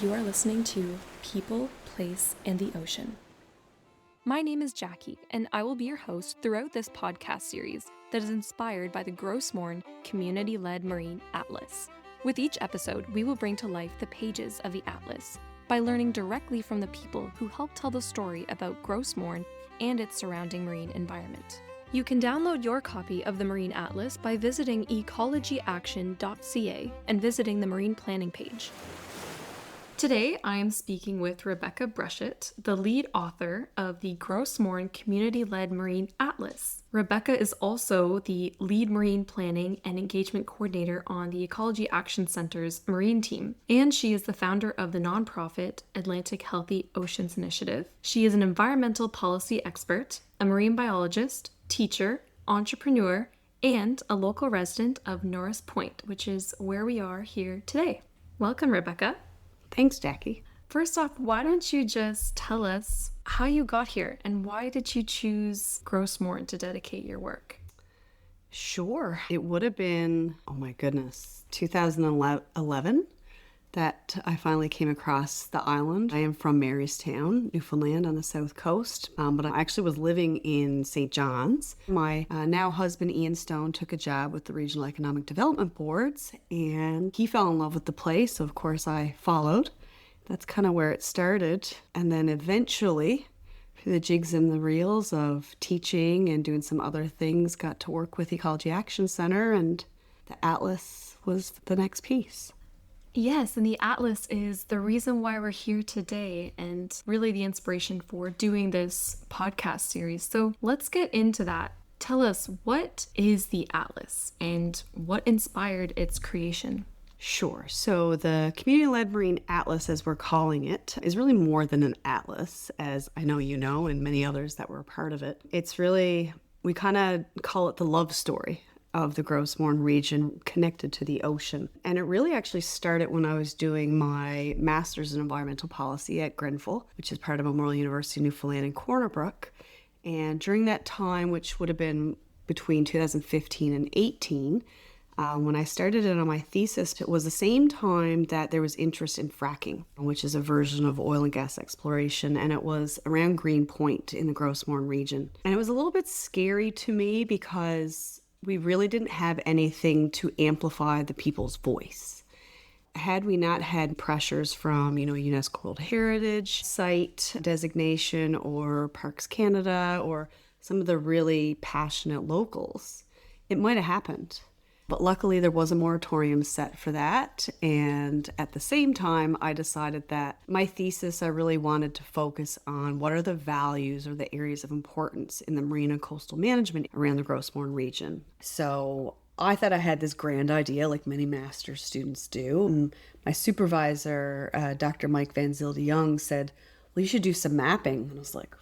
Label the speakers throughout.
Speaker 1: You are listening to People, Place, and the Ocean. My name is Jackie, and I will be your host throughout this podcast series that is inspired by the Gros Morne community-led marine atlas. With each episode, we will bring to life the pages of the atlas by learning directly from the people who help tell the story about Gros Morne and its surrounding marine environment. You can download your copy of the Marine Atlas by visiting ecologyaction.ca and visiting the Marine Planning page. Today, I am speaking with Rebecca Brushett, the lead author of the Gros Morne Community-Led Marine Atlas. Rebecca is also the lead marine planning and engagement coordinator on the Ecology Action Centre's marine team, and she is the founder of the nonprofit Atlantic Healthy Oceans Initiative. She is an environmental policy expert, a marine biologist, teacher, entrepreneur, and a local resident of Norris Point, which is where we are here today. Welcome, Rebecca.
Speaker 2: Thanks, Jackie.
Speaker 1: First off, why don't you just tell us how you got here and why did you choose Gros Morne to dedicate your work?
Speaker 2: Sure. It would have been, 2011 that I finally came across the island. I am from Marystown, Newfoundland on the south coast, but I actually was living in St. John's. My now husband, Ian Stone, took a job with the Regional Economic Development Boards, and he fell in love with the place, so of course I followed. That's kind of where it started. And then eventually, through the jigs and the reels of teaching and doing some other things, got to work with Ecology Action Centre, and the Atlas was the next piece.
Speaker 1: Yes, and the Atlas is the reason why we're here today and really the inspiration for doing this podcast series. So let's get into that. Tell us, what is the Atlas and what inspired its creation?
Speaker 2: Sure. So the Community-Led Marine Atlas, as we're calling it, is really more than an atlas, as I know you know, and many others that were a part of it. It's really, we kind of call it the love story of the Gros Morne region connected to the ocean. And it really actually started when I was doing my master's in environmental policy at Grenfell, which is part of Memorial University Newfoundland in Corner Brook. And during that time, which would have been between 2015 and 18, when I started it on my thesis, it was the same time that there was interest in fracking, which is a version of oil and gas exploration, and it was around Green Point in the Gros Morne region. And it was a little bit scary to me because we really didn't have anything to amplify the people's voice. Had we not had pressures from, UNESCO World Heritage Site designation or Parks Canada or some of the really passionate locals, it might have happened. But luckily there was a moratorium set for that. And at the same time, I decided that my thesis, I really wanted to focus on what are the values or the areas of importance in the marine and coastal management around the Gros Morne region. So I thought I had this grand idea, like many master's students do. And my supervisor, Dr. Mike Van Zilde Young, said, well, you should do some mapping. And I was like,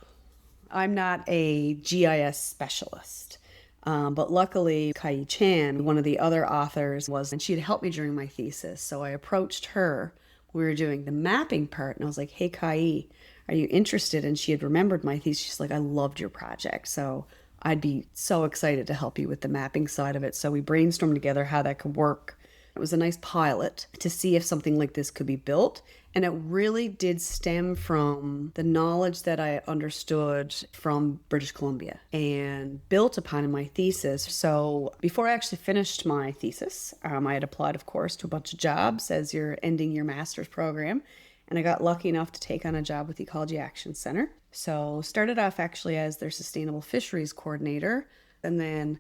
Speaker 2: I'm not a GIS specialist. But luckily, Kai Chan, one of the other authors, and she had helped me during my thesis. So I approached her. We were doing the mapping part, and I was like, hey, Kai, are you interested? And she had remembered my thesis. She's like, I loved your project. So I'd be so excited to help you with the mapping side of it. So we brainstormed together how that could work. It was a nice pilot to see if something like this could be built. And it really did stem from the knowledge that I understood from British Columbia and built upon in my thesis. So before I actually finished my thesis, I had applied, of course, to a bunch of jobs as you're ending your master's program. And I got lucky enough to take on a job with the Ecology Action Centre. So started off actually as their sustainable fisheries coordinator, and then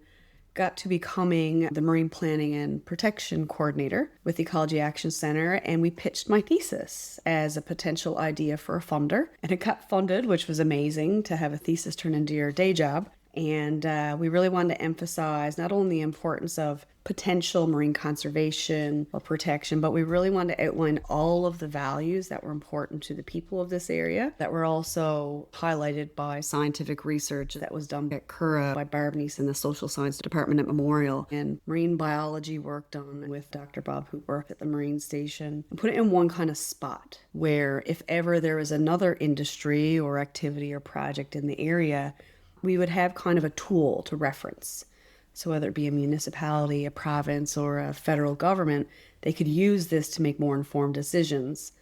Speaker 2: got to becoming the marine planning and protection coordinator with the Ecology Action Centre, and we pitched my thesis as a potential idea for a funder, and it got funded, which was amazing to have a thesis turn into your day job. And we really wanted to emphasize not only the importance of potential marine conservation or protection, but we really wanted to outline all of the values that were important to the people of this area that were also highlighted by scientific research that was done at Cura by Barb Neese in the Social Science Department at Memorial, and marine biology work done with Dr. Bob Hooper at the Marine Station, and put it in one kind of spot where if ever there was another industry or activity or project in the area, we would have kind of a tool to reference. So whether it be a municipality, a province, or a federal government, they could use this to make more informed decisions.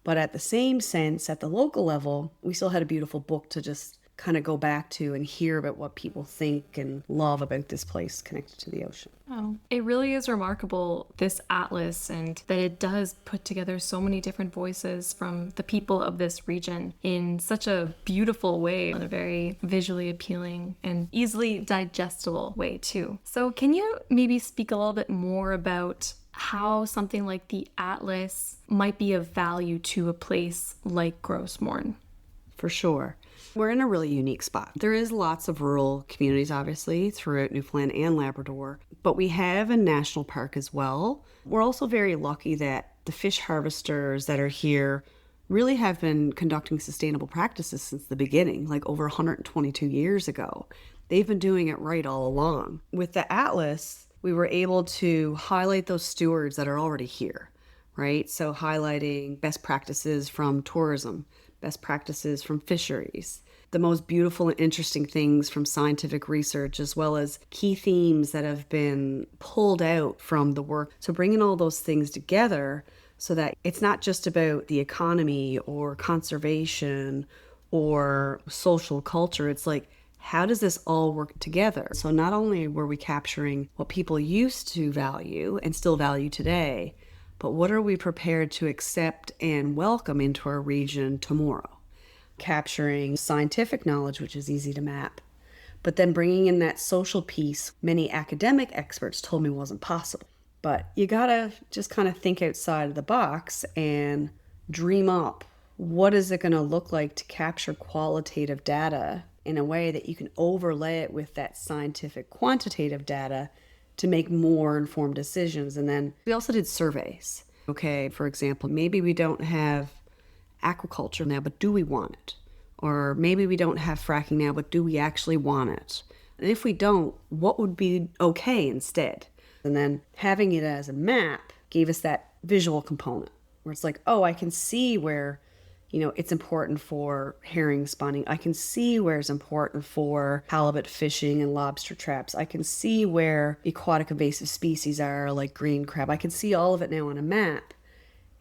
Speaker 2: But at the same sense, at the local level, we still had a beautiful book to just kind of go back to and hear about what people think and love about this place connected to the ocean.
Speaker 1: Oh, it really is remarkable, this atlas, and that it does put together so many different voices from the people of this region in such a beautiful way, in a very visually appealing and easily digestible way too. So can you maybe speak a little bit more about how something like the atlas might be of value to a place like Gros Morne?
Speaker 2: For sure. We're in a really unique spot. There is lots of rural communities, obviously, throughout Newfoundland and Labrador, but we have a national park as well. We're also very lucky that the fish harvesters that are here really have been conducting sustainable practices since the beginning, like over 122 years ago. They've been doing it right all along. With the atlas, we were able to highlight those stewards that are already here, right? So highlighting best practices from tourism, best practices from fisheries, the most beautiful and interesting things from scientific research, as well as key themes that have been pulled out from the work. So bringing all those things together so that it's not just about the economy or conservation or social culture. It's like, how does this all work together? So not only were we capturing what people used to value and still value today, but what are we prepared to accept and welcome into our region tomorrow? Capturing scientific knowledge, which is easy to map, but then bringing in that social piece many academic experts told me wasn't possible. But you gotta just kind of think outside of the box and dream up. What is it gonna look like to capture qualitative data in a way that you can overlay it with that scientific quantitative data to make more informed decisions? And then we also did surveys. Okay, for example, maybe we don't have aquaculture now, but do we want it? Or maybe we don't have fracking now, but do we actually want it? And if we don't, what would be okay instead? And then having it as a map gave us that visual component where it's like, oh, I can see where, it's important for herring spawning. I can see where it's important for halibut fishing and lobster traps. I can see where aquatic invasive species are, like green crab. I can see all of it now on a map.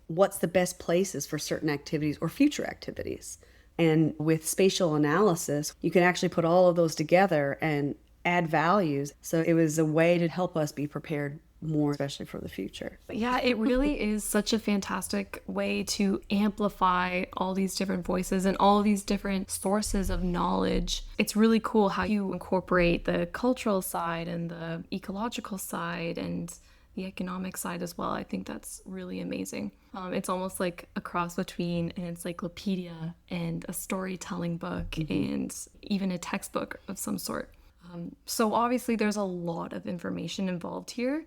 Speaker 2: What's the best places for certain activities or future activities? And with spatial analysis, you can actually put all of those together and add values. So it was a way to help us be prepared more, especially for the future.
Speaker 1: Yeah, it really is such a fantastic way to amplify all these different voices and all these different sources of knowledge. It's really cool how you incorporate the cultural side and the ecological side and the economic side as well. I think that's really amazing. It's almost like a cross between an encyclopedia and a storytelling book and even a textbook of some sort. So obviously there's a lot of information involved here.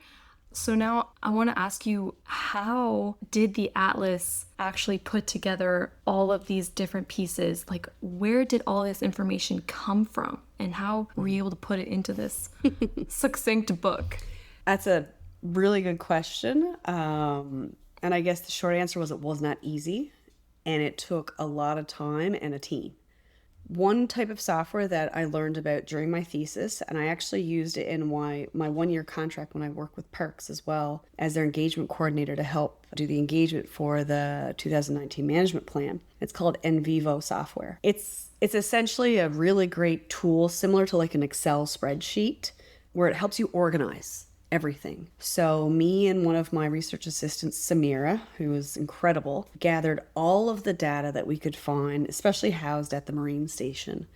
Speaker 1: So now I want to ask you, how did the atlas actually put together all of these different pieces? Like, where did all this information come from? And how were you able to put it into this succinct book?
Speaker 2: That's a really good question. And I guess the short answer was it was not easy. And it took a lot of time and a team. One type of software that I learned about during my thesis, and I actually used it in my 1-year contract when I worked with parks as well as their engagement coordinator to help do the engagement for the 2019 management plan. It's called NVivo software. It's essentially a really great tool similar to like an Excel spreadsheet where it helps you organize everything. So me and one of my research assistants, Samira, who was incredible, gathered all of the data that we could find, especially housed at the marine station.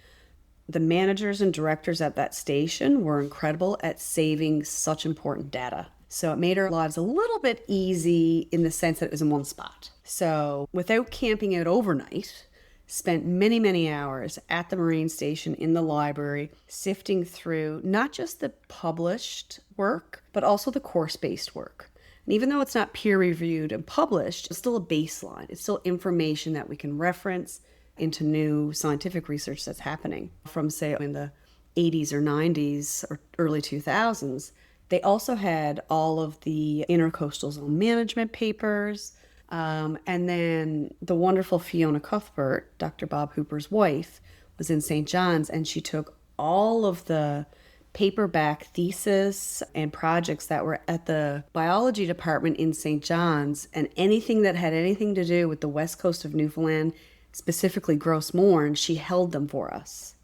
Speaker 2: The managers and directors at that station were incredible at saving such important data. So it made our lives a little bit easy in the sense that it was in one spot. So without camping out overnight, spent many, many hours at the marine station in the library, sifting through not just the published work, but also the course-based work. And even though it's not peer-reviewed and published, it's still a baseline. It's still information that we can reference into new scientific research that's happening from, say, in the 80s or 90s or early 2000s. They also had all of the intercoastal zone management papers. And then the wonderful Fiona Cuthbert, Dr. Bob Hooper's wife, was in St. John's, and she took all of the paperback thesis and projects that were at the biology department in St. John's, and anything that had anything to do with the west coast of Newfoundland, specifically Gros Morne, she held them for us.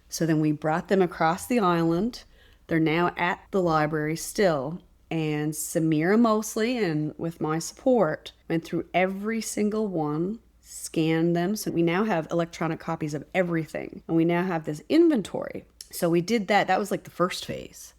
Speaker 2: So then we brought them across the island. They're now at the library still. And Samira Mosley, and with my support, went through every single one, scanned them. So we now have electronic copies of everything. And we now have this inventory. So we did that. That was like the first phase.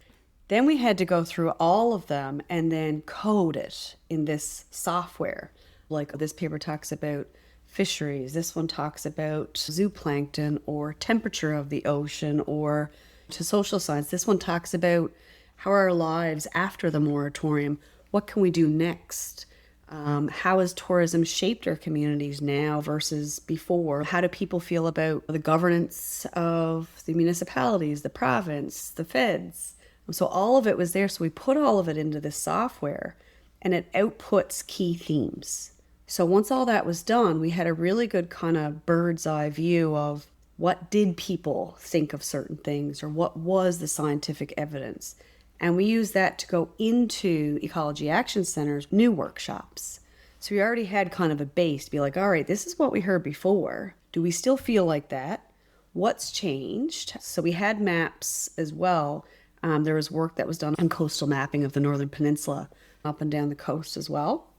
Speaker 2: Then we had to go through all of them and then code it in this software. Like this paper talks about fisheries. This one talks about zooplankton or temperature of the ocean, or to social science. This one talks about how are our lives after the moratorium? What can we do next? How has tourism shaped our communities now versus before? How do people feel about the governance of the municipalities, the province, the feds? So all of it was there. So we put all of it into this software, and it outputs key themes. So once all that was done, we had a really good kind of bird's eye view of what did people think of certain things, or what was the scientific evidence. And we used that to go into Ecology Action Center's new workshops. So we already had kind of a base to be like, all right, this is what we heard before. Do we still feel like that? What's changed? So we had maps as well. There was work that was done on coastal mapping of the Northern Peninsula up and down the coast as well.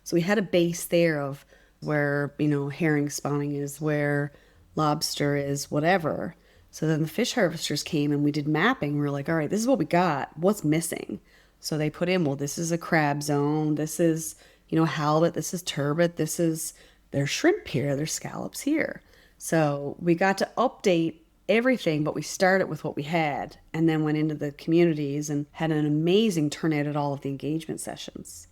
Speaker 2: So we had a base there of where, herring spawning is, where lobster is, whatever. So then the fish harvesters came and we did mapping. We were like, all right, this is what we got. What's missing? So they put in, well, this is a crab zone. This is, halibut. This is turbot. There's shrimp here. There's scallops here. So we got to update everything, but we started with what we had and then went into the communities and had an amazing turnout at all of the engagement sessions.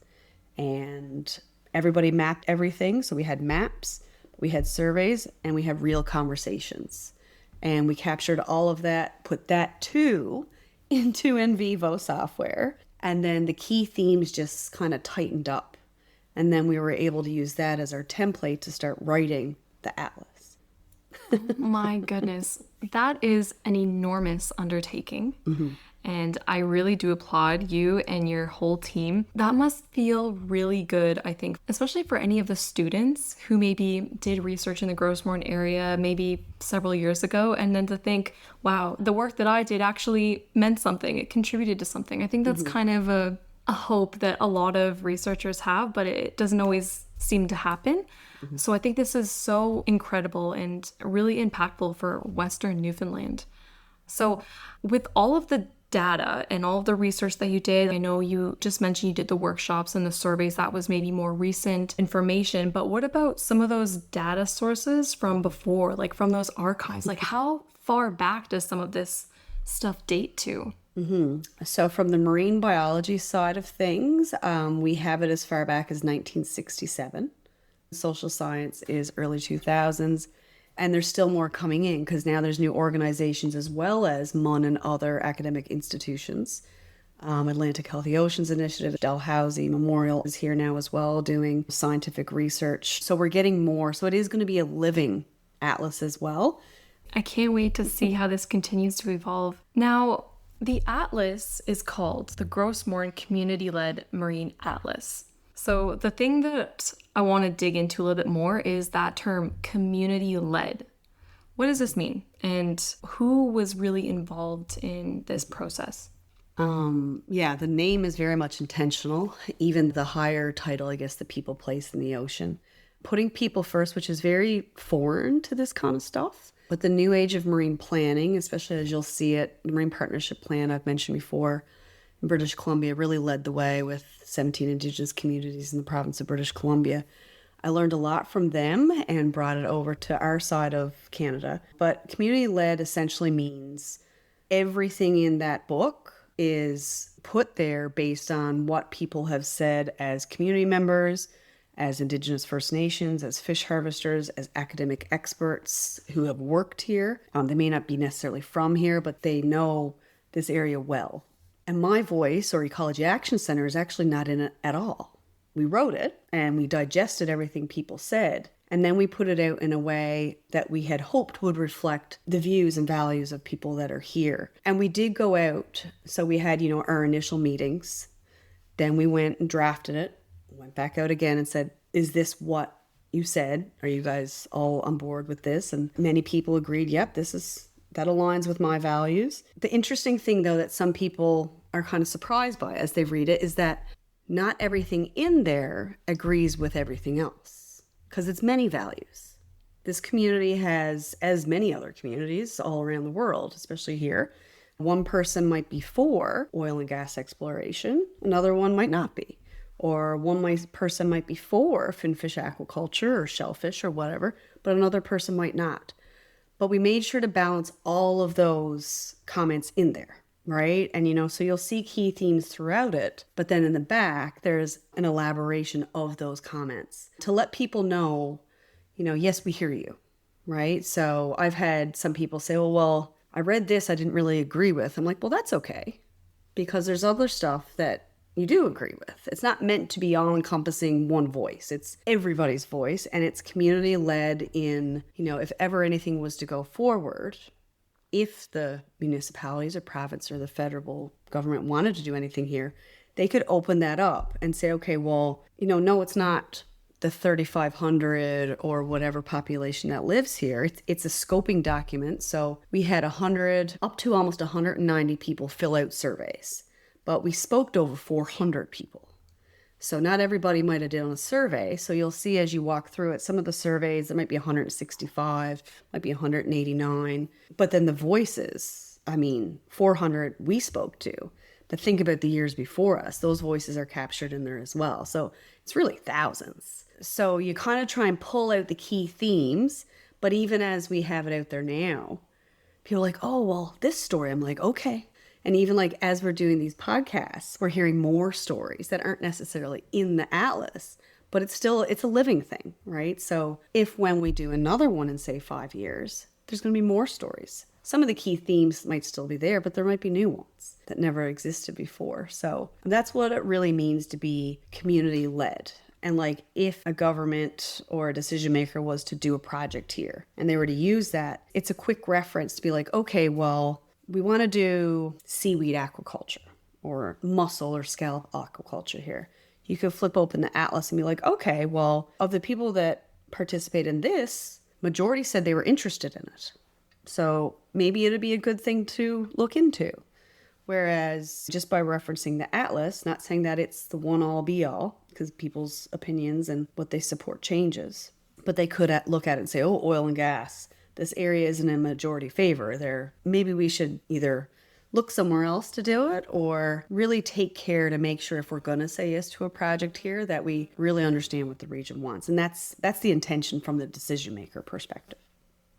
Speaker 2: And everybody mapped everything. So we had maps, we had surveys, and we had real conversations. And we captured all of that, put that too into in vivo software. And then the key themes just kind of tightened up. And then we were able to use that as our template to start writing the atlas.
Speaker 1: My goodness, that is an enormous undertaking. Mm-hmm. And I really do applaud you and your whole team. That must feel really good, I think, especially for any of the students who maybe did research in the Gros Morne area maybe several years ago, and then to think, wow, the work that I did actually meant something. It contributed to something. I think that's kind of a hope that a lot of researchers have, but it doesn't always seem to happen. Mm-hmm. So I think this is so incredible and really impactful for Western Newfoundland. So with all of the data and all of the research that you did, I know you just mentioned you did the workshops and the surveys. That was maybe more recent information, but what about some of those data sources from before, like from those archives? Like how far back does some of this stuff date to?
Speaker 2: Mm-hmm. So from the marine biology side of things, we have it as far back as 1967. Social science is early 2000s. And there's still more coming in because now there's new organizations as well as MUN and other academic institutions. Atlantic Healthy Oceans Initiative, Dalhousie Memorial is here now as well doing scientific research. So we're getting more. So it is going to be a living atlas as well.
Speaker 1: I can't wait to see how this continues to evolve. Now, the atlas is called the Gros Morne Community-Led Marine Atlas. So the thing that I want to dig into a little bit more is that term community-led. What does this mean? And who was really involved in this process?
Speaker 2: The name is very much intentional. Even the higher title, I guess, the people, place, in the ocean. Putting people first, which is very foreign to this kind of stuff. But the new age of marine planning, especially as you'll see it, the Marine Partnership Plan I've mentioned before, in British Columbia really led the way with 17 Indigenous communities in the province of British Columbia. I learned a lot from them and brought it over to our side of Canada. But community-led essentially means everything in that book is put there based on what people have said as community members, as Indigenous First Nations, as fish harvesters, as academic experts who have worked here. They may not be necessarily from here, but they know this area well. And my voice, or Ecology Action Centre, is actually not in it at all. We wrote it and we digested everything people said. And then we put it out in a way that we had hoped would reflect the views and values of people that are here. And we did go out. So we had, our initial meetings. Then we went and drafted it, went back out again and said, is this what you said? Are you guys all on board with this? And many people agreed, yep, that aligns with my values. The interesting thing, though, that some people are kind of surprised by as they read it is that not everything in there agrees with everything else, because it's many values. This community has, as many other communities all around the world, especially here, one person might be for oil and gas exploration, another one might not be. Or person might be for finfish aquaculture or shellfish or whatever, but another person might not. But we made sure to balance all of those comments in there, right? And, so you'll see key themes throughout it, but then in the back, there's an elaboration of those comments to let people know, yes, we hear you, right? So I've had some people say, well, I read this I didn't really agree with. I'm like, well, that's okay, because there's other stuff that you do agree with. It's not meant to be all-encompassing one voice. It's everybody's voice, and it's community-led in, if ever anything was to go forward, if the municipalities or province or the federal government wanted to do anything here, they could open that up and say, okay, well, no, it's not the 3,500 or whatever population that lives here. It's a scoping document. So we had 100, up to almost 190 people fill out surveys. But we spoke to over 400 people. So not everybody might have done a survey. So you'll see as you walk through it, some of the surveys, it might be 165, might be 189. But then the voices, 400 we spoke to. But think about the years before us. Those voices are captured in there as well. So it's really thousands. So you kind of try and pull out the key themes. But even as we have it out there now, people are like, oh, well, this story. I'm like, okay. And even as we're doing these podcasts, we're hearing more stories that aren't necessarily in the atlas, but it's a living thing, right? So when we do another one in, say, 5 years, there's going to be more stories. Some of the key themes might still be there, but there might be new ones that never existed before. So that's what it really means to be community-led. And if a government or a decision maker was to do a project here and they were to use that, it's a quick reference to be like, okay, well, we want to do seaweed aquaculture or mussel or scallop aquaculture here. You could flip open the atlas and be like, okay, well, of the people that participate in this, majority said they were interested in it. So maybe it'd be a good thing to look into. Whereas just by referencing the atlas, not saying that it's the one all be all, because people's opinions and what they support changes, but they could look at it and say, oh, oil and gas, this area isn't in majority favor. Maybe we should either look somewhere else to do it or really take care to make sure if we're going to say yes to a project here that we really understand what the region wants. And that's the intention from the decision maker perspective.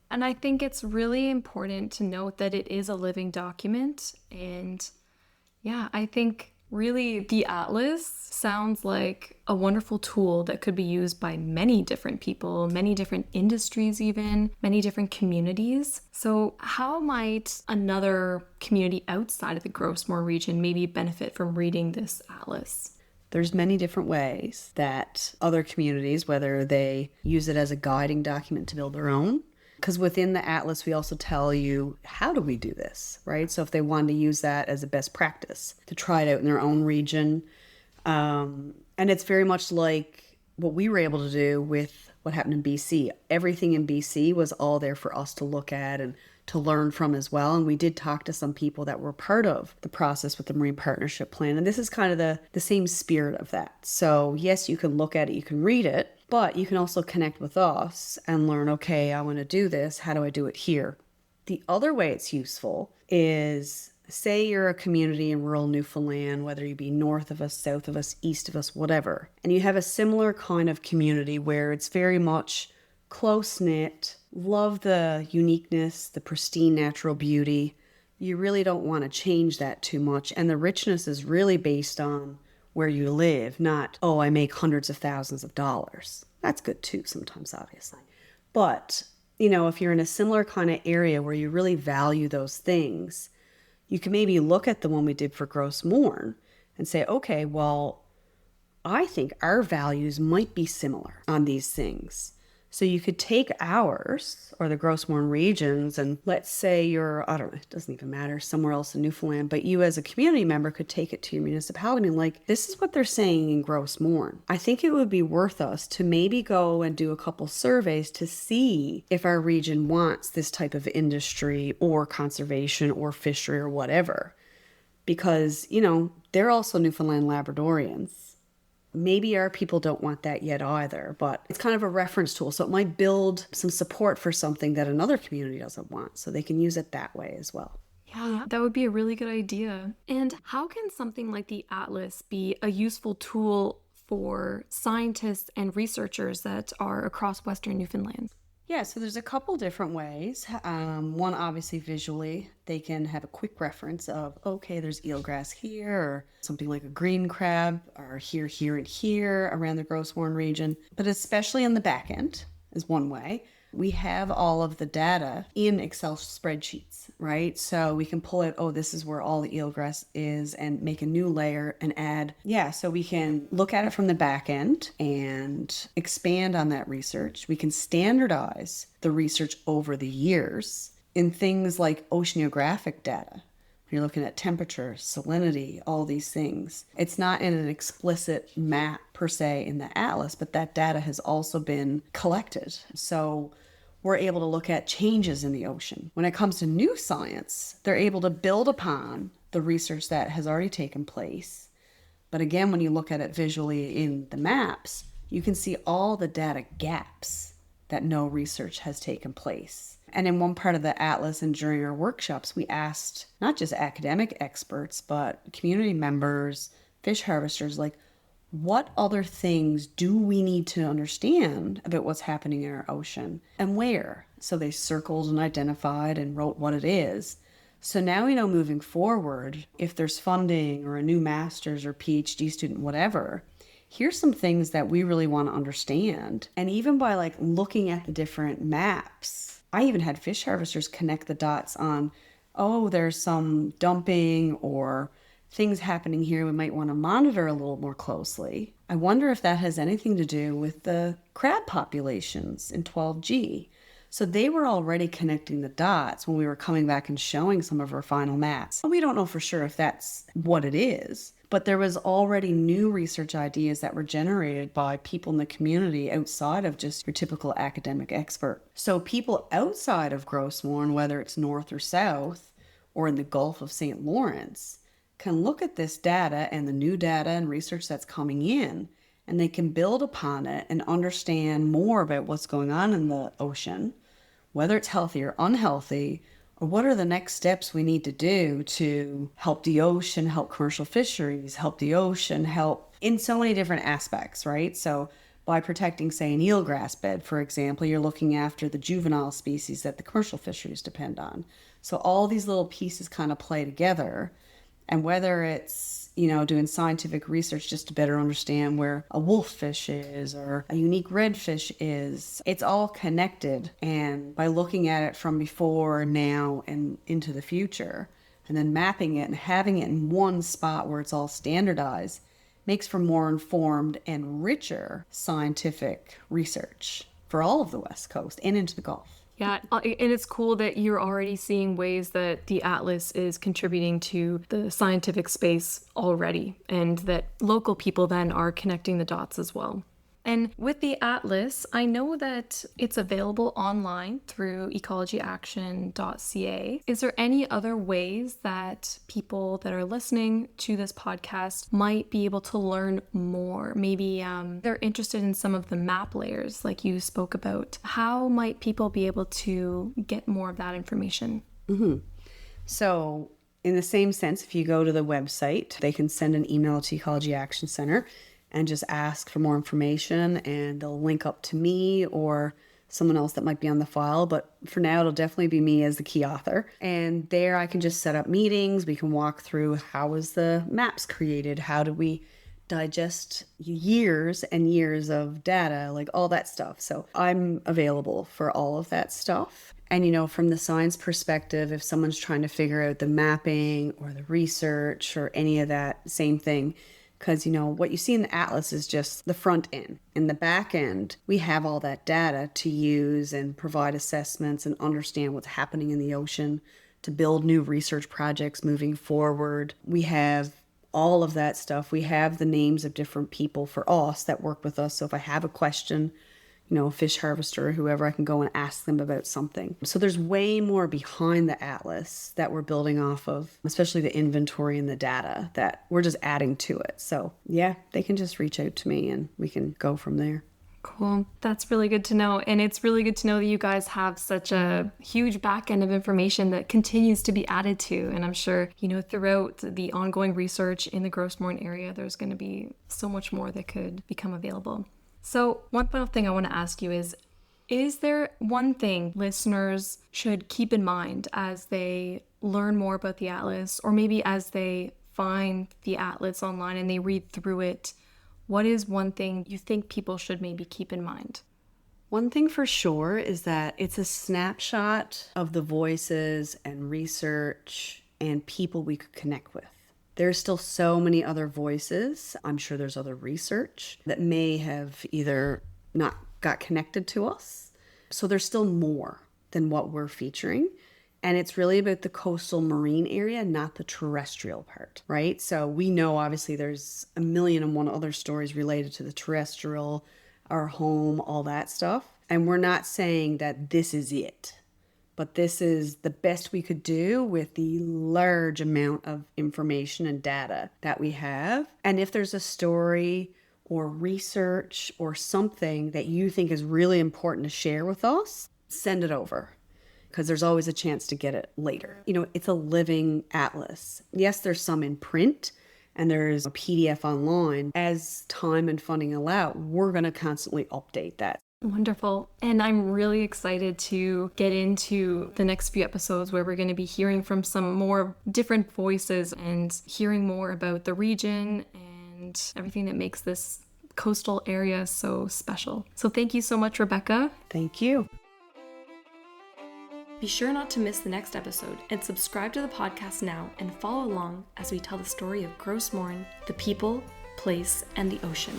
Speaker 1: And I think it's really important to note that it is a living document. And yeah, I think really the atlas sounds like a wonderful tool that could be used by many different people, many different industries even, many different communities. So how might another community outside of the Gros Morne region maybe benefit from reading this atlas?
Speaker 2: There's many different ways that other communities, whether they use it as a guiding document to build their own, because within the atlas, we also tell you, how do we do this, right? So if they wanted to use that as a best practice to try it out in their own region. And it's very much like what we were able to do with what happened in BC. Everything in BC was all there for us to look at and to learn from as well. And we did talk to some people that were part of the process with the Marine Partnership Plan. And this is kind of the same spirit of that. So yes, you can look at it, you can read it, but you can also connect with us and learn, okay, I want to do this. How do I do it here? The other way it's useful is, say you're a community in rural Newfoundland, whether you be north of us, south of us, east of us, whatever, and you have a similar kind of community where it's very much close-knit, love the uniqueness, the pristine natural beauty. You really don't want to change that too much. And the richness is really based on where you live, not, oh, I make hundreds of thousands of dollars. That's good too sometimes, obviously. But, if you're in a similar kind of area where you really value those things, you can maybe look at the one we did for Gros Morne and say, okay, well, I think our values might be similar on these things. So you could take ours or the Gros Morne regions, and let's say you're, I don't know, it doesn't even matter, somewhere else in Newfoundland, but you as a community member could take it to your municipality and be like, this is what they're saying in Gros Morne. I think it would be worth us to maybe go and do a couple surveys to see if our region wants this type of industry or conservation or fishery or whatever. Because, they're also Newfoundland Labradorians. Maybe our people don't want that yet either, but it's kind of a reference tool. So it might build some support for something that another community doesn't want. So they can use it that way as well.
Speaker 1: Yeah, that would be a really good idea. And how can something like the Atlas be a useful tool for scientists and researchers that are across Western Newfoundland?
Speaker 2: Yeah, so there's a couple different ways. One, obviously, visually, they can have a quick reference of, okay, there's eelgrass here, or something like a green crab, or here, here, and here around the Gros Morne region. But especially on the back end is one way. We have all of the data in Excel spreadsheets, right? So we can pull it, this is where all the eelgrass is, and make a new layer and add. Yeah, so we can look at it from the back end and expand on that research. We can standardize the research over the years in things like oceanographic data. You're looking at temperature, salinity, all these things. It's not in an explicit map per se in the atlas, but that data has also been collected. So we're able to look at changes in the ocean. When it comes to new science, they're able to build upon the research that has already taken place. But again, when you look at it visually in the maps, you can see all the data gaps that no research has taken place. And in one part of the atlas and during our workshops, we asked not just academic experts, but community members, fish harvesters, like, what other things do we need to understand about what's happening in our ocean and where? So they circled and identified and wrote what it is. So now we know moving forward, if there's funding or a new master's or PhD student, whatever, here's some things that we really want to understand. And even by looking at the different maps, I even had fish harvesters connect the dots on, there's some dumping or things happening here we might want to monitor a little more closely. I wonder if that has anything to do with the crab populations in 12G. So they were already connecting the dots when we were coming back and showing some of our final maps. We don't know for sure if that's what it is, but there was already new research ideas that were generated by people in the community outside of just your typical academic expert. So people outside of Gros Morne, whether it's north or south, or in the Gulf of St. Lawrence, can look at this data and the new data and research that's coming in, and they can build upon it and understand more about what's going on in the ocean, whether it's healthy or unhealthy, or what are the next steps we need to do to help the ocean, help commercial fisheries, help the ocean, help in so many different aspects, right? So by protecting, say, an eelgrass bed, for example, you're looking after the juvenile species that the commercial fisheries depend on. So all these little pieces kind of play together. And whether it's, doing scientific research just to better understand where a wolffish is or a unique redfish is, it's all connected. And by looking at it from before, now, and into the future, and then mapping it and having it in one spot where it's all standardized, makes for more informed and richer scientific research for all of the West Coast and into the Gulf.
Speaker 1: Yeah, and it's cool that you're already seeing ways that the Atlas is contributing to the scientific space already, and that local people then are connecting the dots as well. And with the Atlas, I know that it's available online through ecologyaction.ca. Is there any other ways that people that are listening to this podcast might be able to learn more? Maybe they're interested in some of the map layers like you spoke about. How might people be able to get more of that information?
Speaker 2: Mm-hmm. So in the same sense, if you go to the website, they can send an email to Ecology Action Centre and just ask for more information, and they'll link up to me or someone else that might be on the file. But for now, it'll definitely be me as the key author. And there I can just set up meetings. We can walk through how was the maps created? How do we digest years and years of data, like all that stuff. So I'm available for all of that stuff. And, from the science perspective, if someone's trying to figure out the mapping or the research or any of that, same thing. Because, what you see in the atlas is just the front end. In the back end, we have all that data to use and provide assessments and understand what's happening in the ocean, to build new research projects moving forward. We have all of that stuff. We have the names of different people for us that work with us. So if I have a question, a fish harvester or whoever, I can go and ask them about something. So there's way more behind the atlas that we're building off of, especially the inventory and the data that we're just adding to it. So yeah, they can just reach out to me and we can go from there.
Speaker 1: Cool. That's really good to know. And it's really good to know that you guys have such a huge back end of information that continues to be added to. And I'm sure, throughout the ongoing research in the Gros Morne area, there's going to be so much more that could become available. So one final thing I want to ask you is there one thing listeners should keep in mind as they learn more about the atlas, or maybe as they find the atlas online and they read through it? What is one thing you think people should maybe keep in mind?
Speaker 2: One thing for sure is that it's a snapshot of the voices and research and people we could connect with. There's still so many other voices. I'm sure there's other research that may have either not got connected to us. So there's still more than what we're featuring. And it's really about the coastal marine area, not the terrestrial part, right? So we know obviously there's 1,000,001 other stories related to the terrestrial, our home, all that stuff. And we're not saying that this is it. But this is the best we could do with the large amount of information and data that we have. And if there's a story or research or something that you think is really important to share with us, send it over, because there's always a chance to get it later. It's a living atlas. Yes, there's some in print and there's a PDF online. As time and funding allow, we're going to constantly update that.
Speaker 1: Wonderful. And I'm really excited to get into the next few episodes where we're going to be hearing from some more different voices and hearing more about the region and everything that makes this coastal area so special. So thank you so much, Rebecca.
Speaker 2: Thank you.
Speaker 1: Be sure not to miss the next episode and subscribe to the podcast now and follow along as we tell the story of Gros Morne, the people, place, and the ocean.